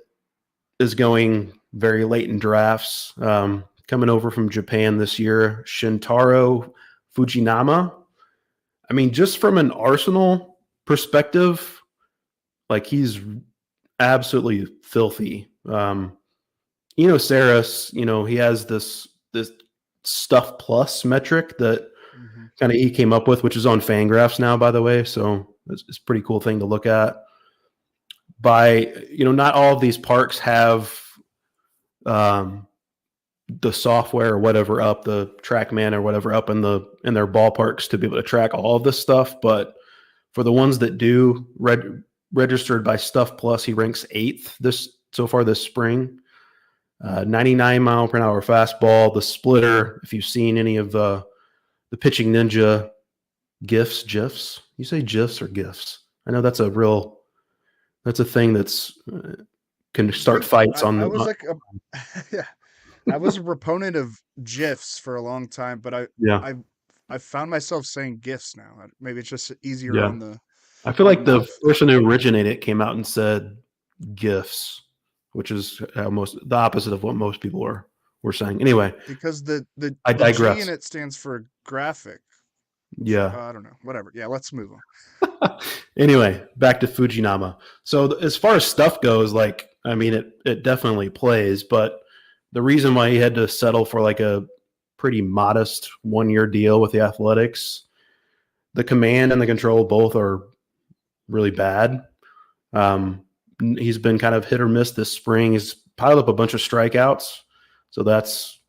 is going very late in drafts, coming over from Japan this year, Shintaro Fujinama. I mean, just from an Arsenal perspective, like he's absolutely filthy. Saris, he has this stuff plus metric that Mm-hmm. kind of he came up with, which is on Fangraphs now, by the way. So it's a pretty cool thing to look at. Not all of these parks have the software or whatever up, the TrackMan or whatever up in their ballparks to be able to track all of this stuff. But for the ones that do registered by Stuff Plus, he ranks 8th so far this spring. 99 mile per hour fastball, the splitter. If you've seen any of the pitching ninja gifs, you say gifs or gifs? I know that's a thing that's can start fights on I the. was like yeah, I was a proponent of GIFs for a long time, but Yeah, I I found myself saying GIFs now. Maybe it's just easier yeah. on the I feel like the mouth. person who originated it came out and said gifs, which is the opposite of what most people were saying. Anyway, Because I the G in digress. it stands for graphic. Yeah. I don't know. Whatever. Yeah, let's move on. Anyway, back to Fujinama. So as far as stuff goes, like I mean, it definitely plays, but the reason why he had to settle for like a pretty modest 1 year deal with the Athletics, the command and the control both are really bad. He's been kind of hit or miss this spring. He's piled up a bunch of strikeouts, so that's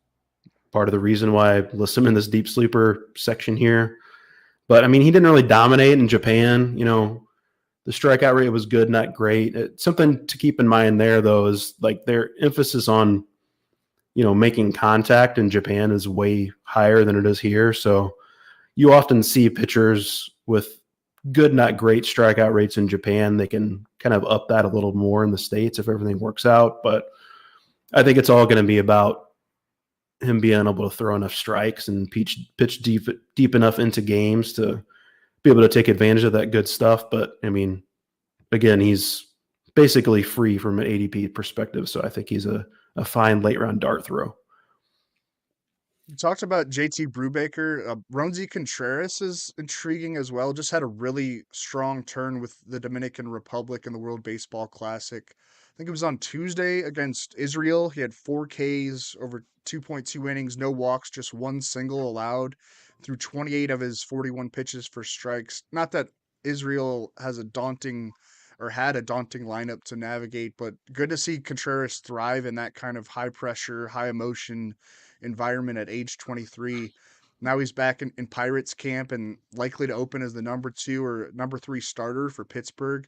part of the reason why I list him in this deep sleeper section here. But I mean, he didn't really dominate in Japan. The strikeout rate was good, not great. Something to keep in mind there, though, is like their emphasis on making contact in Japan is way higher than it is here. So you often see pitchers with good, not great strikeout rates in Japan. They can kind of up that a little more in the States if everything works out. But I think it's all going to be about him being able to throw enough strikes and pitch deep enough into games to be able to take advantage of that good stuff. But I mean, again, he's basically free from an ADP perspective. So I think he's a fine late round dart throw. You talked about JT Brubaker. Ronzi Contreras is intriguing as well. Just had a really strong turn with the Dominican Republic in the World Baseball Classic. I think it was on Tuesday against Israel. He had 4 Ks over 2.2 innings, no walks, just one single allowed through 28 of his 41 pitches for strikes. Not that Israel has a daunting or had a daunting lineup to navigate, but good to see Contreras thrive in that kind of high pressure, high emotion environment at age 23. Now he's back in Pirates camp and likely to open as the number 2 or number 3 starter for Pittsburgh.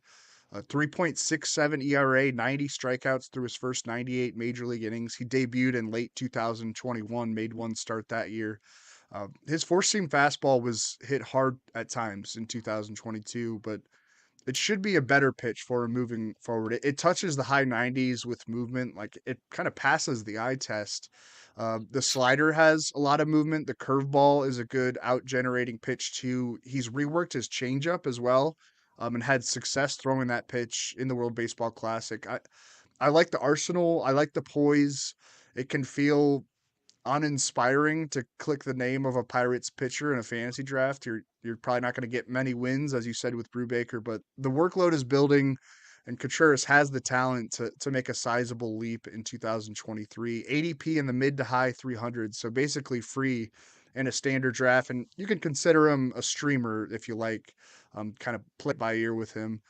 3.67 ERA, 90 strikeouts through his first 98 major league innings. He debuted in late 2021, made one start that year. His four seam fastball was hit hard at times in 2022, but it should be a better pitch for him moving forward. It touches the high 90s with movement. Like it kind of passes the eye test. The slider has a lot of movement. The curveball is a good out generating pitch too. He's reworked his changeup as well, and had success throwing that pitch in the World Baseball Classic. I like the arsenal. I like the poise. It can feel uninspiring to click the name of a Pirates pitcher in a fantasy draft. You're probably not going to get many wins, as you said with Brubaker, but the workload is building, and Contreras has the talent to make a sizable leap in 2023. ADP in the mid to high 300s, so basically free in a standard draft, and you can consider him a streamer if you like. Kind of play by ear with him.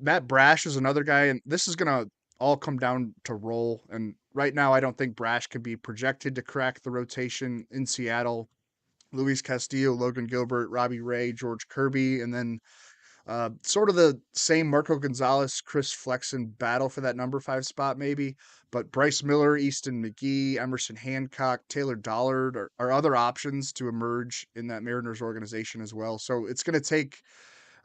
Matt Brash is another guy, and this is going to all come down to role. And right now, I don't think Brash can be projected to crack the rotation in Seattle. Luis Castillo, Logan Gilbert, Robbie Ray, George Kirby, and then sort of the same Marco Gonzalez, Chris Flexen battle for that number 5 spot, maybe. But Bryce Miller, Easton McGee, Emerson Hancock, Taylor Dollard are other options to emerge in that Mariners organization as well. So it's going to take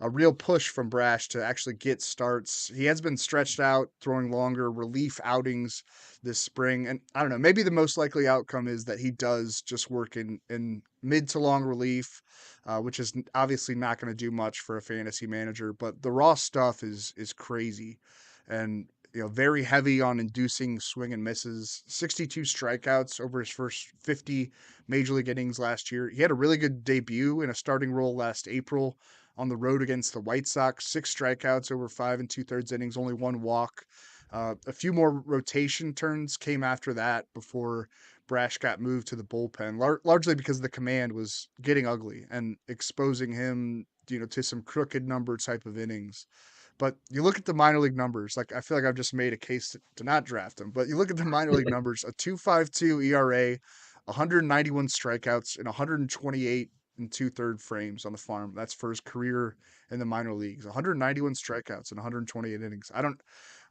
a real push from Brash to actually get starts. He has been stretched out, throwing longer relief outings this spring. And I don't know, maybe the most likely outcome is that he does just work in mid to long relief, which is obviously not going to do much for a fantasy manager. But the raw stuff is crazy, and very heavy on inducing swing and misses. 62 strikeouts over his first 50 major league innings last year. He had a really good debut in a starting role last April on the road against the White Sox. 6 strikeouts over 5 2/3 innings, only one walk. A few more rotation turns came after that before Brash got moved to the bullpen, largely because the command was getting ugly and exposing him, to some crooked number type of innings. But you look at the minor league numbers, like I feel like I've just made a case to not draft him. But you look at the minor league numbers: a 2.52 ERA, 191 strikeouts, and 128 and 2/3 frames on the farm. That's for his career in the minor leagues. 191 strikeouts and 128 innings. I don't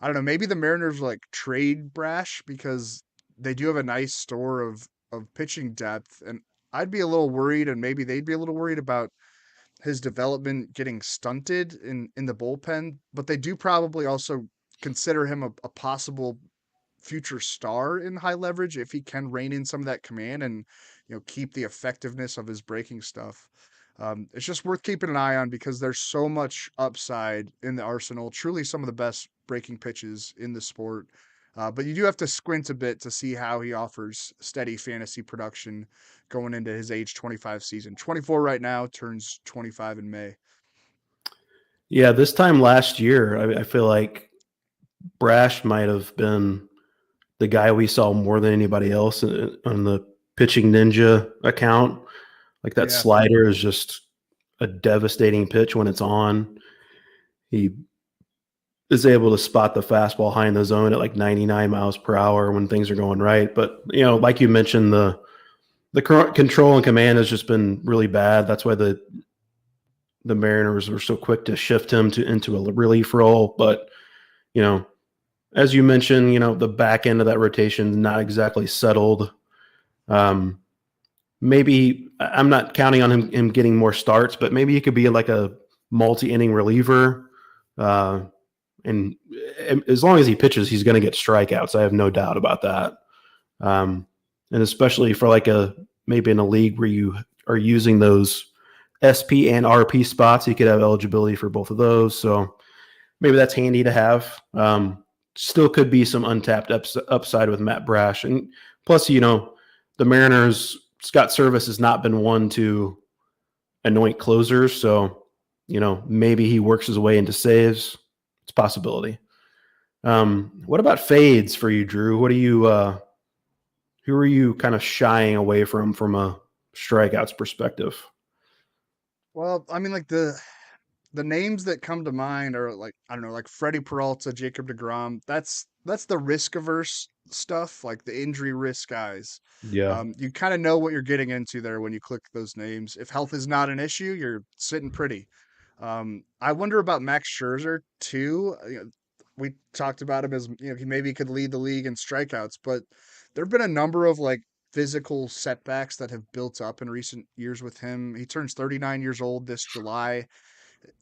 know. Maybe the Mariners like trade Brash because they do have a nice store of pitching depth, and I'd be a little worried, and maybe they'd be a little worried about his development getting stunted in the bullpen. But they do probably also consider him a possible future star in high leverage if he can rein in some of that command and keep the effectiveness of his breaking stuff. It's just worth keeping an eye on because there's so much upside in the arsenal. Truly, some of the best breaking pitches in the sport. But you do have to squint a bit to see how he offers steady fantasy production going into his age 25 season. 24 right now, turns 25 in May. Yeah, this time last year, I feel like Brash might have been the guy we saw more than anybody else on the pitching ninja account. Like that Yeah. slider is just a devastating pitch when it's on. He is able to spot the fastball high in the zone at like 99 miles per hour when things are going right. But, like you mentioned, the current control and command has just been really bad. That's why the Mariners were so quick to shift him into a relief role. But, as you mentioned, the back end of that rotation is not exactly settled. Maybe I'm not counting on him getting more starts, but maybe he could be like a multi-inning reliever. And as long as he pitches, he's going to get strikeouts. I have no doubt about that. And especially for maybe in a league where you are using those SP and RP spots, he could have eligibility for both of those. So maybe that's handy to have. Still could be some untapped upside with Matt Brash. And plus, the Mariners, Scott Service has not been one to anoint closers. So, maybe he works his way into saves. It's a possibility. What about fades for you, Drew? What do you, who are you kind of shying away from a strikeouts perspective? Well, I mean, like the names that come to mind are like, I don't know, like Freddie Peralta, Jacob DeGrom. That's the risk averse stuff, like the injury risk guys. Yeah. You kind of know what you're getting into there when you click those names. If health is not an issue, you're sitting pretty. I wonder about Max Scherzer too. We talked about him as he maybe could lead the league in strikeouts, but there have been a number of like physical setbacks that have built up in recent years with him. He turns 39 years old this July.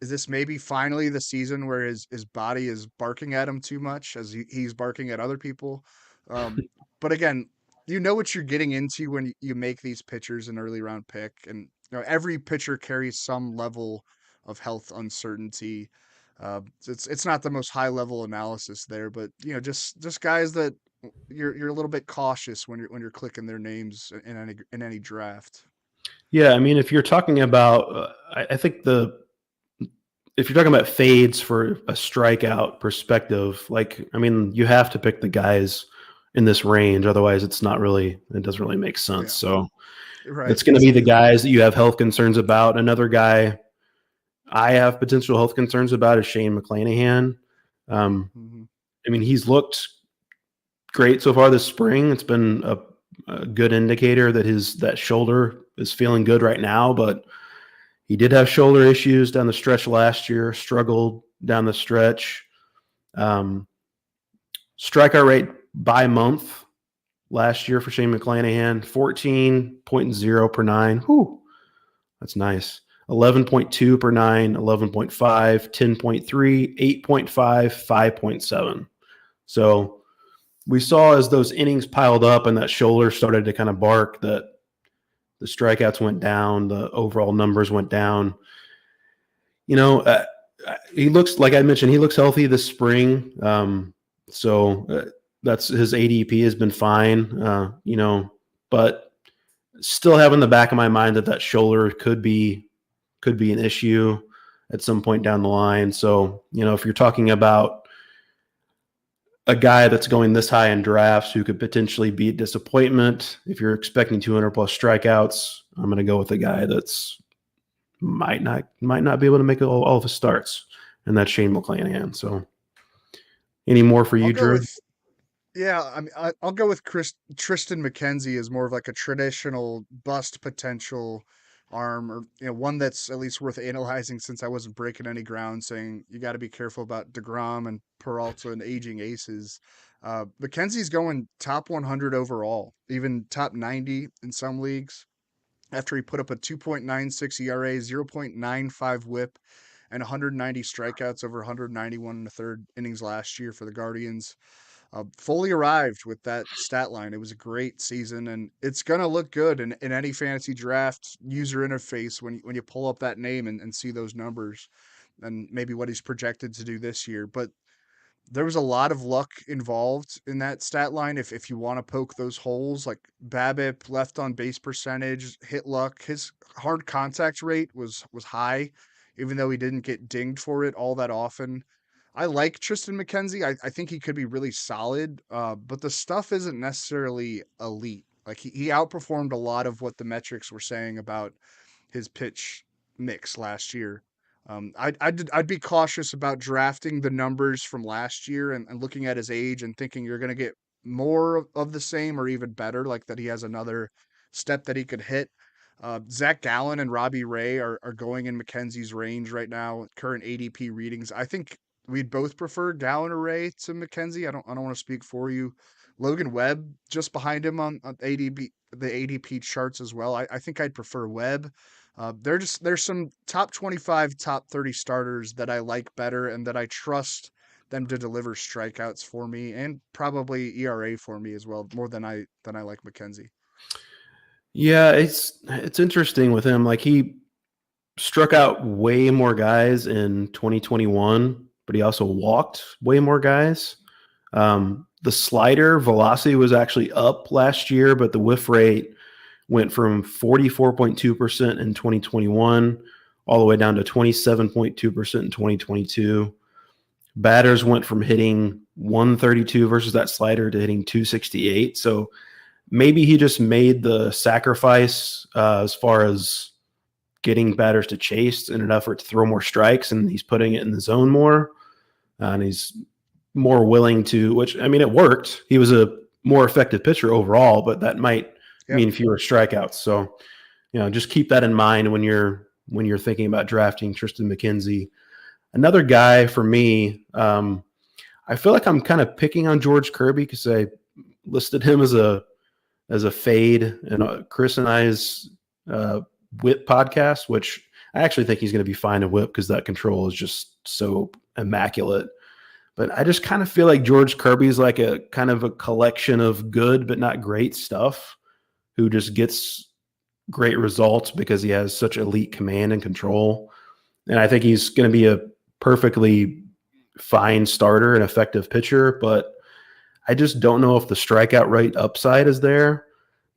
Is this maybe finally the season where his body is barking at him too much as he's barking at other people? Um, but again, you know what you're getting into when you make these pitchers an early round pick, and every pitcher carries some level of health uncertainty. It's not the most high level analysis there, but just guys that you're a little bit cautious when you're clicking their names in any draft. Yeah, I mean, if you're talking about, I think if you're talking about fades for a strikeout perspective, like, I mean, you have to pick the guys in this range. Otherwise, it doesn't really make sense. Yeah, So right. it's going to be the guys that you have health concerns about. Another guy I have potential health concerns about is Shane McClanahan. Hmm. I mean, he's looked great so far this spring. It's been a good indicator that that shoulder is feeling good right now, but he did have shoulder issues down the stretch last year, struggled down the stretch. Um, Strikeout rate by month last year for Shane McClanahan, 14.0 per nine. Whew, that's nice. 11.2 per nine, 11.5, 10.3, 8.5, 5.7. So we saw as those innings piled up and that shoulder started to kind of bark that the strikeouts went down, the overall numbers went down. You know, he looks, like I mentioned, he looks healthy this spring. So that's his ADP has been fine. But still have in the back of my mind that shoulder could be an issue at some point down the line. So if you're talking about a guy that's going this high in drafts who could potentially be a disappointment, if you're expecting 200 plus strikeouts, I'm going to go with a guy that's might not be able to make all of his starts, and that's Shane McClanahan. So, any more for I'll you, go Drew? with Yeah, I mean, I'll go with Tristan McKenzie as more of like a traditional bust potential arm, or one that's at least worth analyzing, since I wasn't breaking any ground saying you got to be careful about DeGrom and Peralta and aging aces. McKenzie's going top 100 overall, even top 90 in some leagues, after he put up a 2.96 ERA, 0.95 WHIP, and 190 strikeouts over 191 in the third innings last year for the Guardians. Fully arrived with that stat line. It was a great season, and it's going to look good in any fantasy draft user interface when you pull up that name and see those numbers and maybe what he's projected to do this year. But there was a lot of luck involved in that stat line. If you want to poke those holes, like BABIP, left on base percentage, hit luck, his hard contact rate was high, even though he didn't get dinged for it all that often. I like Tristan McKenzie. I think he could be really solid, but the stuff isn't necessarily elite. Like he outperformed a lot of what the metrics were saying about his pitch mix last year. I'd be cautious about drafting the numbers from last year and looking at his age and thinking you're going to get more of the same or even better, like that he has another step that he could hit. Zach Gallen and Robbie Ray are going in McKenzie's range right now, current ADP readings. I think we'd both prefer Gallen or Ray to McKenzie. I don't want to speak for you. Logan Webb just behind him on the ADP charts as well. I think I'd prefer Webb. There's some top 25, top 30 starters that I like better and that I trust them to deliver strikeouts for me and probably ERA for me as well, more than I like McKenzie. Yeah, it's interesting with him. Like, he struck out way more guys in 2021, but he also walked way more guys. The slider velocity was actually up last year, but the whiff rate went from 44.2% in 2021 all the way down to 27.2% in 2022. Batters went from hitting 132 versus that slider to hitting 268. So maybe he just made the sacrifice as far as getting batters to chase in an effort to throw more strikes, and he's putting it in the zone more. And he's more willing to, which, I mean, it worked. He was a more effective pitcher overall, but that might Yeah. mean fewer strikeouts. So, just keep that in mind when you're thinking about drafting Tristan McKenzie. Another guy for me, I feel like I'm kind of picking on George Kirby because I listed him as a fade in Chris and I's WHIP podcast, which I actually think he's going to be fine to whip because that control is just so immaculate. But I just kind of feel like George Kirby's like a kind of a collection of good but not great stuff who just gets great results because he has such elite command and control. And I think he's going to be a perfectly fine starter and effective pitcher, but I just don't know if the strikeout rate upside is there.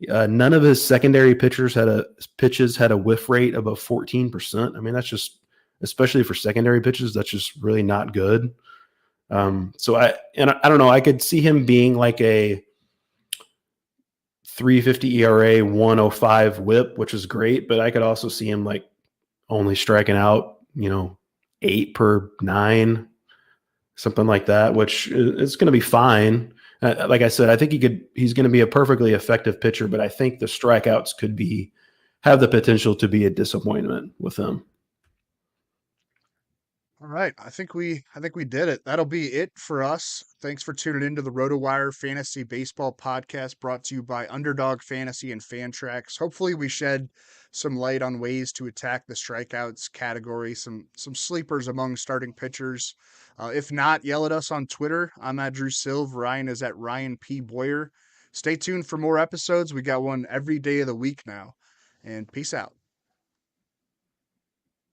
None of his secondary pitches had a whiff rate above 14%. I mean, that's just, especially for secondary pitches, that's just really not good. I don't know. I could see him being like a 3.50 ERA, 105 WHIP, which is great, but I could also see him like only striking out, 8 per 9, something like that, which is going to be fine. Like I said, I think he's going to be a perfectly effective pitcher, but I think the strikeouts have the potential to be a disappointment with him. All right, I think we did it. That'll be it for us. Thanks for tuning into the RotoWire Fantasy Baseball Podcast, brought to you by Underdog Fantasy and Fantrax. Hopefully, we shed some light on ways to attack the strikeouts category, some sleepers among starting pitchers. If not, yell at us on Twitter. I'm at Drew Silva. Ryan is at Ryan P. Boyer. Stay tuned for more episodes. We got one every day of the week now. And peace out.